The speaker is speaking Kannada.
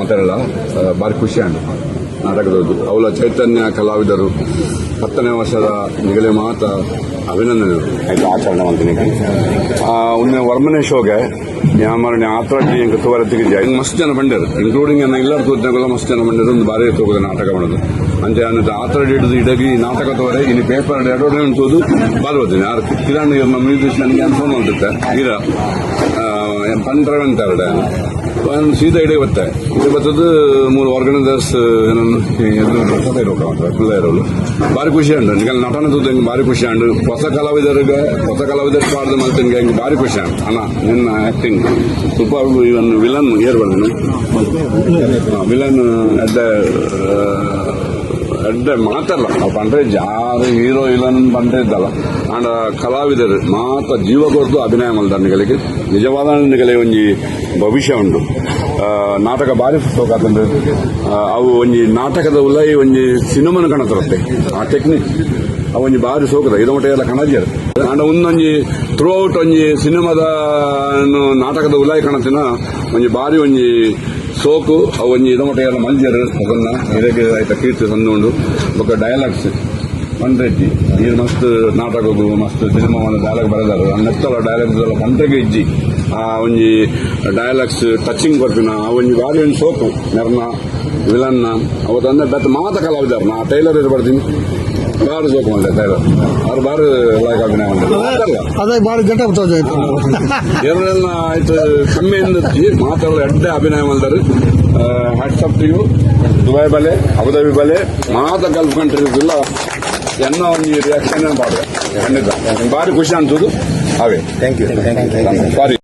ಮಾತಾಡಲ್ಲ ಬಾರಿ ಖುಷಿ ಆಂಡು ನಾಟಕದದ್ದು ಅವಳ ಚೈತನ್ಯ ಕಲಾವಿದರು 10ನೇ ವರ್ಷದ ನಿಗಲೆ ಮಾತ ಅಭಿನಂದನೆ ಆಯ್ತು ಆಚರಣೆ ಮಾಡ್ತೀನಿ ಉನ್ನೆ ವರ್ಮನೆ ಶೋಗೆ ಯಾಮರಣೆ ಆತರಟ್ಟಿ ಎಂಕ ತೋರತ್ತಿಗೆ ಜಾಯ್ ಮಸ್ತ್ ಜನ ಬಂದಿರು ಇನ್ಕ್ಲೂಡಿಂಗ್ ಎಲ್ಲರೂ ತೋರಿಸಿದಾಗಲ್ಲ ಮಸ್ತ್ ಜನ ಬಂದಿರು ಒಂದು ಬಾರಿ ತೋಗದ ನಾಟಕ ಮಾಡೋದು ಅಂತೆ ಅನ್ನೋದು ಆತರಡಿ ಹಿಡಿದು ಇಡಗಿ ನಾಟಕ ತೋರೆ ಇನ್ನು ಪೇಪರ್ ಅಡ್ವರ್ಟೈಸ್ಮೆಂಟ್ ತೋದು ಬಾರಿ ಓದ್ತೀನಿ ಯಾರು ಕಿರಣ್ ನಮ್ಮ ಮ್ಯೂಸಿಷಿಯನ್ಗೆ ಅನ್ಫೋನ್ ಮಾಡ್ತಿರ್ತೆ ಈಗ ಪಂಡ್ರವಂತ ಅವಡೆ ಸೀದಾ ಇಡೀ ಬತ್ತೆ ಇದು ಬರ್ತದ್ದು 3 ಆರ್ಗನೈಸರ್ಸ್ ಇರೋರು ಬಾರಿ ಖುಷಿ ಉಂಟು ನಿಮಗೆ ನಟನ ತೋದು ಹೆಂಗೆ ಬಾರಿ ಖುಷಿ ಉಂಟು ಹೊಸ ಕಲಾವಿದರಿಗೆ ಪಾಡ್ದು ಮಾಡ್ತೀನಿ ಹೆಂಗೆ ಬಾರಿ ಖುಷಿ ಉಂಟು ಅಣ್ಣ ನಿನ್ನ ಆಕ್ಟಿಂಗ್ ಸ್ವಲ್ಪ ಇವನ್ ವಿಲನ್ ಏರ್ ಬಂದನು ವಿಲನ್ ಎಡ್ಡೆ ಮಾತಲ್ಲ ನಾವು ಪಂಡ್ರೆ ಜಾರು ಹೀರೋ ವಿಲನ್ ಪಂಡ್ರೆ ಇದ್ದಲ್ಲ ಅಂಡ್ ಕಲಾವಿದರು ಮಾತ ಜೀವ ಕೊಡ್ದು ಅಭಿನಯ ಮಲ್ದಾರನಿಗಳಿಗೆ ನಿಜವಾದ ನಿಗಲೆ ಒಂಜಿ ಭವಿಷ್ಯ ಉಂಟು ನಾಟಕ ಬಾರಿ ಸೋಕಾತಂದು ಅವು ಒಂಜಿ ನಾಟಕದ ಉಲೈ ಒಂಜಿ ಸಿನಿಮಾನ ಕಾಣತರತ್ತೆ ಆ ಟೆಕ್ನಿಕ್ ಅವು ಒಂಜಿ ಬಾರಿ ಸೋಕದ ಇದು ಮಟ್ಟ ಎಲ್ಲ ಕಣಜ್ಜರು ಅಂಡ್ ಒಂದೊಂಜಿ ಥ್ರೂ ಔಟ್ ಒಂಜಿ ಸಿನಿಮಾದ ನಾಟಕದ ಉಲಾಯಿ ಕಾಣತಿನ ಒಂಜಿ ಬಾರಿ ಒಂಜಿ ಸೋಕು ಅವು ಒಂಜಿ ಇದು ಮಟ್ಟ ಎಲ್ಲ ಮಲ್ಜರು ಅದನ್ನ ಇದಕ್ಕೆ ಆಯ್ತಾ ಕೀರ್ತಿ ತಂದುಂಡು ಬೊಕ್ಕ ಡೈಲಾಗ್ಸ್ ಪಂಡ್ರೆಜ್ಜಿ ನೀರು ಮಸ್ತ್ ನಾಟಕಗೂ ಮಸ್ತ್ ಸಿನಿಮಾ ಡೈಲಾಗ್ ಬರೆದಾರು ನೆತ್ತಲ ಡೈಲಾಗ್ಸ್ ಎಲ್ಲ ಪಂಡ್ರೆಗೆ ಇಜ್ಜಿ ಆ ಒಂಜಿ ಡೈಲಾಗ್ಸ್ ಟಚಿಂಗ್ ಬರ್ಪಿನ ಆ ಒಂಜಿ ಬಾರಿ ಒಂದು ಸೋಕು ನೆರ್ನ ವಿಲನ್ನ ಅವತ್ತಂದ್ರೆ ಬೆತ್ತ ಮಾತ ಕಲಾವಿದಾರ ನಾ ಟೈಲರ್ ಇದು ಬರ್ತೀನಿ ಬಾರಿ ಸೋಕು ಮಾಡಿದೆ ಟೈಲರ್ ಅವ್ರು ಬಾರಿ ಲೈಕ್ ಅಭಿನಯ ಮಾಡಿದ್ರು ಅದೇ ಬಾರಿ ಗಂಟೆ ಎರಡೆಲ್ಲ ಆಯ್ತು ಕಮ್ಮಿಯಿಂದ ಮಾತಾಡೋ ಎಡ್ಡೆ ಅಭಿನಯ ಮಾಡಿದಾರೆ hats up to you Dubai ಬಲೆ ಅಬುದಾಬಿ ಬಲೆ ಮಾತ ಗಲ್ಫ್ ಕಂಟ್ರೀಸ್ ಇಲ್ಲ ಎನ್ನ ಒಂದು ರಿಯಾಕ್ಷನ್ ಮಾಡಿದೆ ಖಂಡಿತ ಬಾರಿ ಖುಷಿ ಅನ್ಸೋದು ಅವೇ ಥ್ಯಾಂಕ್ ಯು ಸಾರಿ